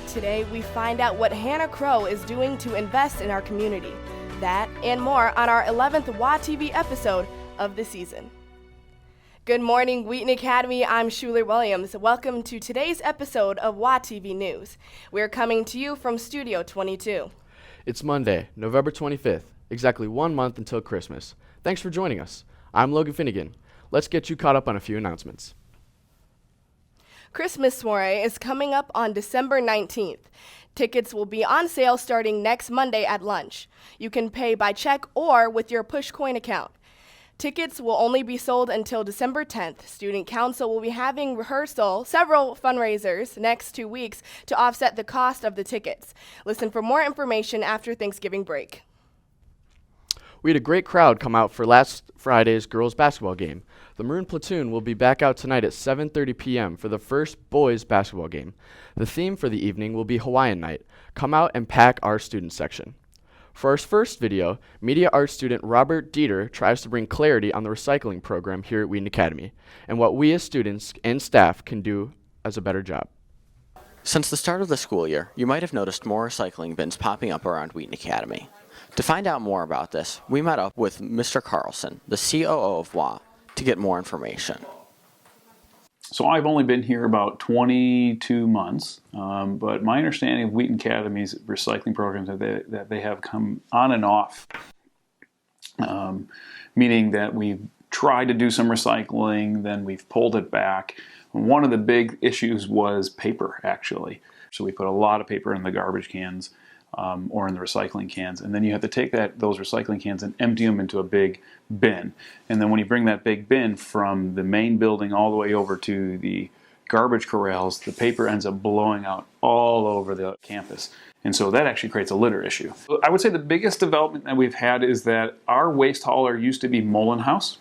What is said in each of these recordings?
Today, we find out what Hannah Crowe is doing to invest in our community. That and more on our 11th WA TV episode of the season. Good morning, Wheaton Academy. I'm Schuler Williams. Welcome to today's episode of WA TV News. We're coming to you from Studio 22. It's Monday, November 25th, exactly 1 month until Christmas. Thanks for joining us. I'm Logan Finnegan. Let's get you caught up on a few announcements. Christmas soiree is coming up on December 19th. Tickets will be on sale starting next Monday at lunch. You can pay by check or with your Pushcoin account. Tickets will only be sold until December 10th. Student Council will be having several fundraisers next 2 weeks to offset the cost of the tickets. Listen for more information after Thanksgiving break. We had a great crowd come out for last Friday's girls basketball game. The Maroon Platoon will be back out tonight at 7:30 p.m. for the first boys basketball game. The theme for the evening will be Hawaiian Night. Come out and pack our student section. For our first video, media arts student Robert Dieter tries to bring clarity on the recycling program here at Wheaton Academy and what we as students and staff can do as a better job. Since the start of the school year, you might have noticed more recycling bins popping up around Wheaton Academy. To find out more about this, we met up with Mr. Carlson, the COO of WA, to get more information. So I've only been here about 22 months, but my understanding of Wheaton Academy's recycling programs is that they have come on and off, meaning that we've tried to do some recycling, then we've pulled it back. One of the big issues was paper, actually. So we put a lot of paper in the garbage cans or in the recycling cans, and then you have to take those recycling cans and empty them into a big bin. And then when you bring that big bin from the main building all the way over to the garbage corrals, the paper ends up blowing out all over the campus. And so that actually creates a litter issue. I would say the biggest development that we've had is that our waste hauler used to be Mullen House.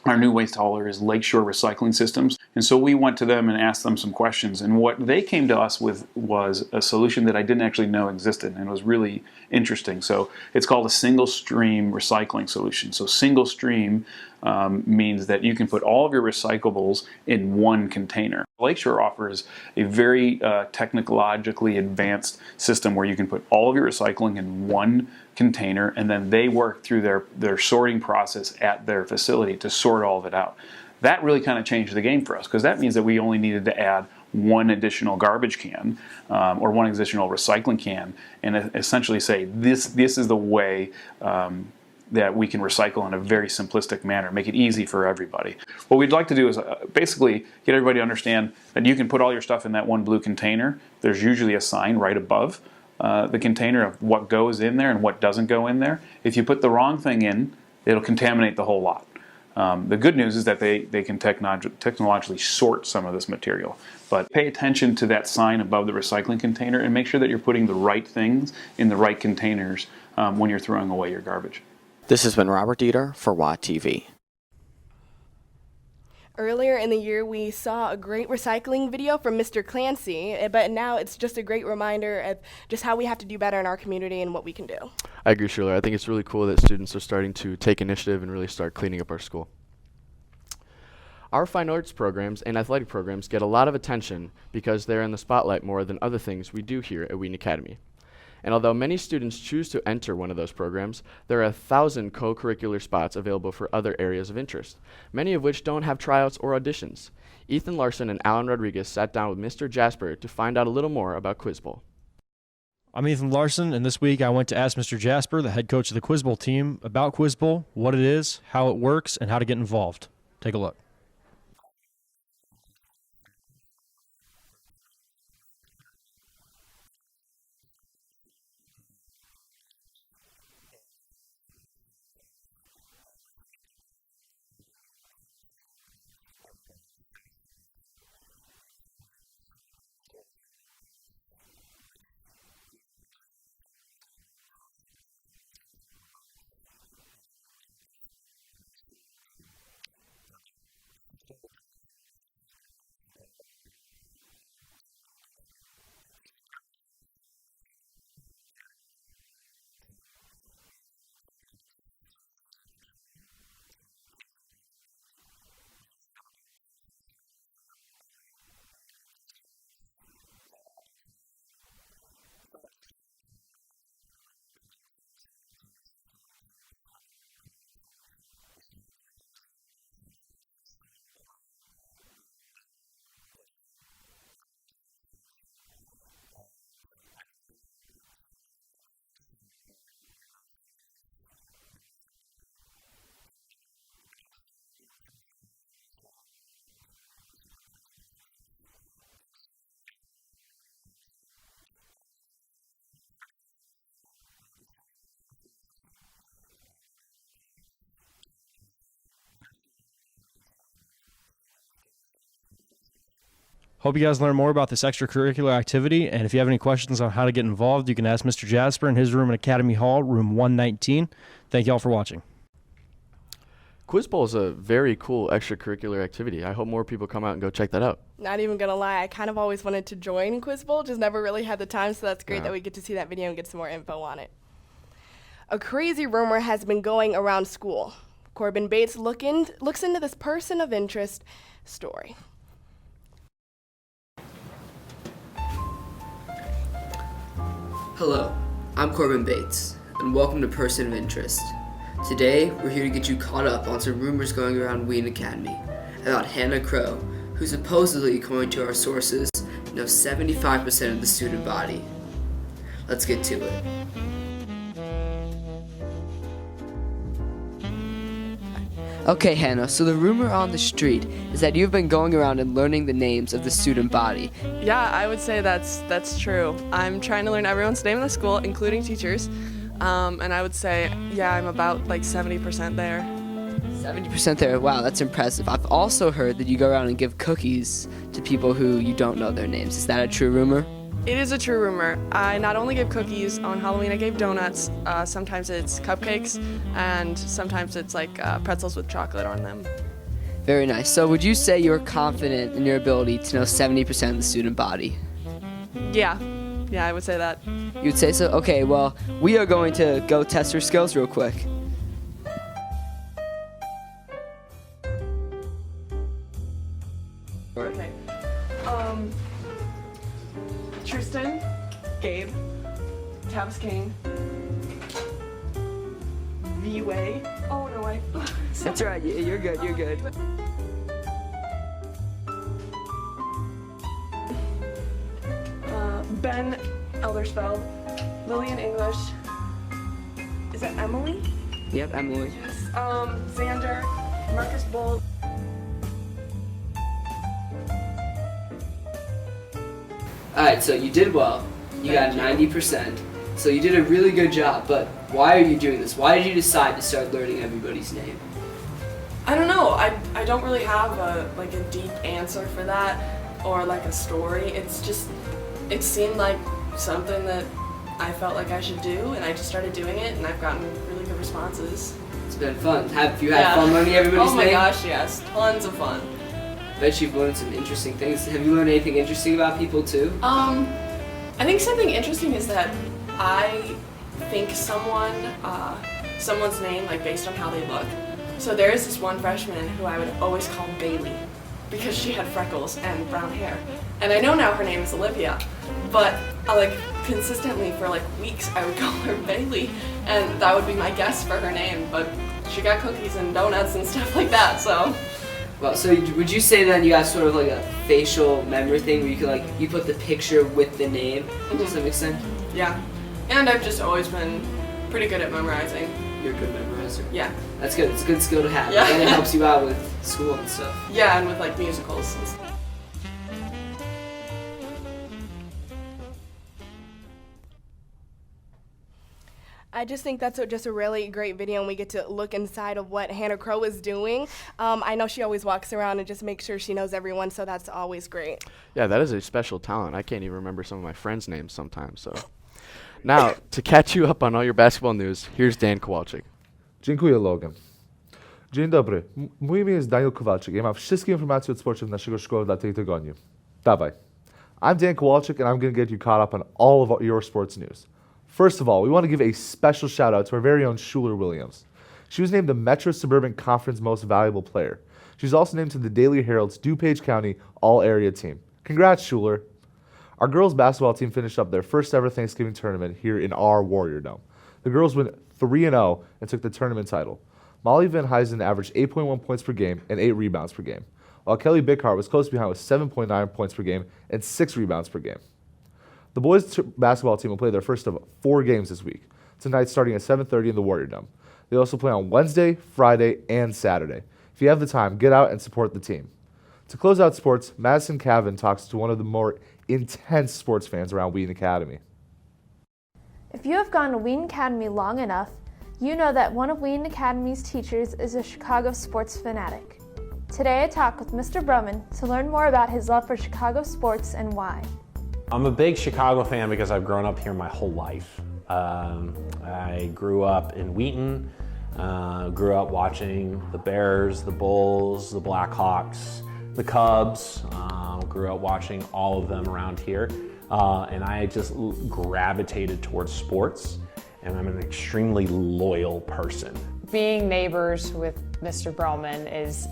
Our new waste hauler is Lakeshore Recycling Systems. And so we went to them and asked them some questions. And what they came to us with was a solution that I didn't actually know existed, and it was really interesting. So it's called a single stream recycling solution. So single stream means that you can put all of your recyclables in one container. Lakeshore offers a very technologically advanced system where you can put all of your recycling in one container, and then they work through their sorting process at their facility to sort all of it out. That really kind of changed the game for us, because that means that we only needed to add one additional garbage can or one additional recycling can, and essentially say this is the way that we can recycle in a very simplistic manner, make it easy for everybody. What we'd like to do is basically get everybody to understand that you can put all your stuff in that one blue container. There's usually a sign right above the container of what goes in there and what doesn't go in there. If you put the wrong thing in, it'll contaminate the whole lot. The good news is that they can technologically sort some of this material. But pay attention to that sign above the recycling container and make sure that you're putting the right things in the right containers when you're throwing away your garbage. This has been Robert Dieter for WA TV. Earlier in the year, we saw a great recycling video from Mr. Clancy, but now it's just a great reminder of just how we have to do better in our community and what we can do. I agree, Schuler. I think it's really cool that students are starting to take initiative and really start cleaning up our school. Our fine arts programs and athletic programs get a lot of attention because they're in the spotlight more than other things we do here at Wheaton Academy. And although many students choose to enter one of those programs, there are 1,000 co-curricular spots available for other areas of interest, many of which don't have tryouts or auditions. Ethan Larson and Alan Rodriguez sat down with Mr. Jasper to find out a little more about Quiz Bowl. I'm Ethan Larson, and this week I went to ask Mr. Jasper, the head coach of the Quiz Bowl team, about Quiz Bowl, what it is, how it works, and how to get involved. Take a look. Hope you guys learn more about this extracurricular activity, and if you have any questions on how to get involved, you can ask Mr. Jasper in his room in Academy Hall, room 119. Thank you all for watching. Quiz Bowl is a very cool extracurricular activity. I hope more people come out and go check that out. Not even gonna lie, I kind of always wanted to join Quiz Bowl, just never really had the time, so that's great that we get to see that video and get some more info on it. A crazy rumor has been going around school. Corbin Bates looks into this person of interest story. Hello, I'm Corbin Bates, and welcome to Person of Interest. Today, we're here to get you caught up on some rumors going around Wheaton Academy about Hannah Crowe, who supposedly, according to our sources, knows 75% of the student body. Let's get to it. Okay, Hannah, so the rumor on the street is that you've been going around and learning the names of the student body. Yeah, I would say that's true. I'm trying to learn everyone's name in the school, including teachers. And I would say, yeah, I'm about like 70% there. 70% there, wow, that's impressive. I've also heard that you go around and give cookies to people who you don't know their names. Is that a true rumor? It is a true rumor. I not only give cookies, on Halloween I gave donuts, sometimes it's cupcakes, and sometimes it's like pretzels with chocolate on them. Very nice. So would you say you're confident in your ability to know 70% of the student body? Yeah, I would say that. You would say so? Okay, well, we are going to go test your skills real quick. Okay. Tristan, Gabe, Tabs King, V-Way. Oh no, I. That's right, you're good, you're good. Ben Eldersfeld, Lillian English. Is it Emily? Yep, Emily. Yes. Xander, Marcus Bolt. Alright, so you did well. You got 90%. So you did a really good job, but why are you doing this? Why did you decide to start learning everybody's name? I don't know. I don't really have a deep answer for that or like a story. It's just it seemed like something that I felt like I should do, and I just started doing it, and I've gotten really good responses. It's been fun. Have you had fun learning everybody's name? Oh my gosh, yes. Tons of fun. Bet you've learned some interesting things. Have you learned anything interesting about people too? I think something interesting is that I think someone's name like based on how they look. So there is this one freshman who I would always call Bailey because she had freckles and brown hair. And I know now her name is Olivia, but consistently for weeks I would call her Bailey, and that would be my guess for her name, but she got cookies and donuts and stuff like that, so. Well, so would you say then you got sort of like a facial memory thing where you could you put the picture with the name? Mm-hmm. Does that make sense? Yeah. And I've just always been pretty good at memorizing. You're a good memorizer. Yeah. That's good. It's a good skill to have. Yeah. And it helps you out with school and stuff. Yeah, and with musicals and stuff. I just think that's just a really great video, and we get to look inside of what Hannah Crowe is doing. I know she always walks around and just makes sure she knows everyone, so that's always great. Yeah, that is a special talent. I can't even remember some of my friends' names sometimes. So, now to catch you up on all your basketball news, here's Dan Kowalczyk. Dziękuję, Logan. Dzień dobry. Mój imię jest Daniel Kowalczyk. Ja mam wszystkie informacje od sportów naszego szkoły dla tej tygodniu. Dawaj. I'm Dan Kowalczyk, and I'm going to get you caught up on all of your sports news. First of all, we want to give a special shout out to our very own Schuler Williams. She was named the Metro Suburban Conference Most Valuable Player. She's also named to the Daily Herald's DuPage County All-Area Team. Congrats, Schuler. Our girls basketball team finished up their first ever Thanksgiving tournament here in our Warrior Dome. The girls went 3-0 and took the tournament title. Molly Van Huysen averaged 8.1 points per game and 8 rebounds per game, while Kelly Bickar was close behind with 7.9 points per game and 6 rebounds per game. The boys basketball team will play their first of 4 games this week, tonight starting at 7:30 in the Warrior Dome. They also play on Wednesday, Friday, and Saturday. If you have the time, get out and support the team. To close out sports, Madison Cavan talks to one of the more intense sports fans around Wheaton Academy. If you have gone to Wheaton Academy long enough, you know that one of Wheaton Academy's teachers is a Chicago sports fanatic. Today I talk with Mr. Broman to learn more about his love for Chicago sports and why. I'm a big Chicago fan because I've grown up here my whole life. I grew up in Wheaton, grew up watching the Bears, the Bulls, the Blackhawks, the Cubs, grew up watching all of them around here. And I just gravitated towards sports, and I'm an extremely loyal person. Being neighbors with Mr. Broman is,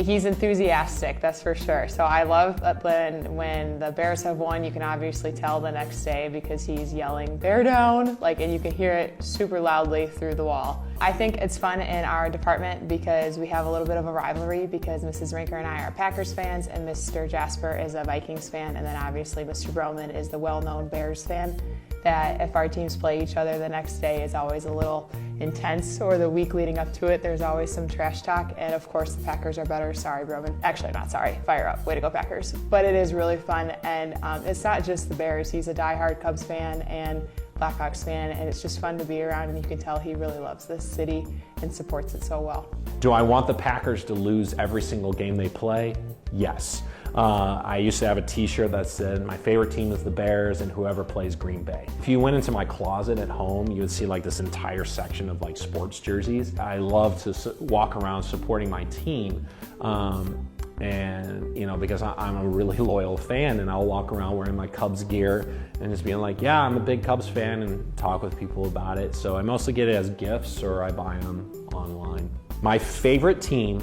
he's enthusiastic, that's for sure. So I love that when the Bears have won, you can obviously tell the next day because he's yelling, "Bear down!" and you can hear it super loudly through the wall. I think it's fun in our department because we have a little bit of a rivalry because Mrs. Rinker and I are Packers fans and Mr. Jasper is a Vikings fan, and then obviously Mr. Broman is the well-known Bears fan. That if our teams play each other the next day is always a little intense, or the week leading up to it, there's always some trash talk, and of course the Packers are better. Sorry, Broman. Actually, not sorry. Fire up. Way to go, Packers. But it is really fun, and it's not just the Bears. He's a diehard Cubs fan and Blackhawks fan, and it's just fun to be around, and you can tell he really loves this city and supports it so well. Do I want the Packers to lose every single game they play? Yes. I used to have a t-shirt that said, "My favorite team is the Bears and whoever plays Green Bay." If you went into my closet at home, you would see this entire section of sports jerseys. I love to walk around supporting my team. And because I'm a really loyal fan, and I'll walk around wearing my Cubs gear and just being like, yeah, I'm a big Cubs fan, and talk with people about it. So I mostly get it as gifts, or I buy them online. My favorite team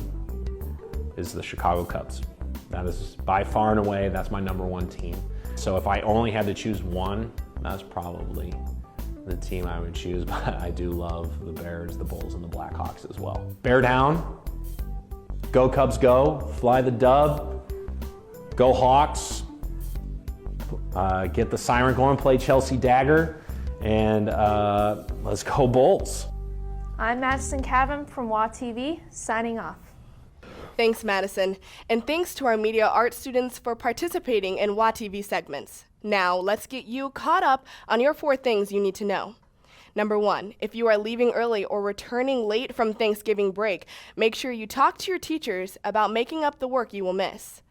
is the Chicago Cubs. That is by far and away, that's my number one team. So if I only had to choose one, that's probably the team I would choose, but I do love the Bears, the Bulls, and the Blackhawks as well. Bear down. Go Cubs go, fly the dub, go Hawks, get the siren going, play Chelsea Dagger, and let's go Bolts. I'm Madison Cavan from WA TV, signing off. Thanks, Madison. And thanks to our media arts students for participating in WA TV segments. Now, let's get you caught up on your 4 things you need to know. Number 1, if you are leaving early or returning late from Thanksgiving break, make sure you talk to your teachers about making up the work you will miss.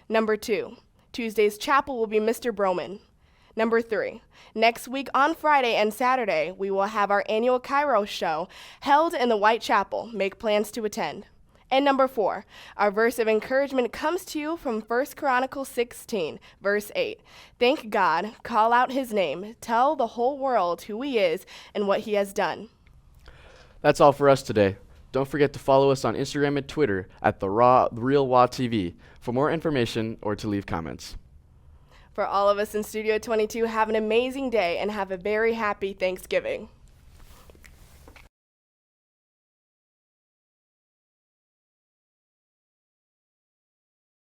Number 2, Tuesday's chapel will be Mr. Broman. Number 3, next week on Friday and Saturday, we will have our annual Kairos show held in the White Chapel. Make plans to attend. And number 4, our verse of encouragement comes to you from 1 Chronicles 16, verse 8. Thank God, call out his name, tell the whole world who he is and what he has done. That's all for us today. Don't forget to follow us on Instagram and Twitter at The Real WA TV for more information or to leave comments. For all of us in Studio 22, have an amazing day and have a very happy Thanksgiving.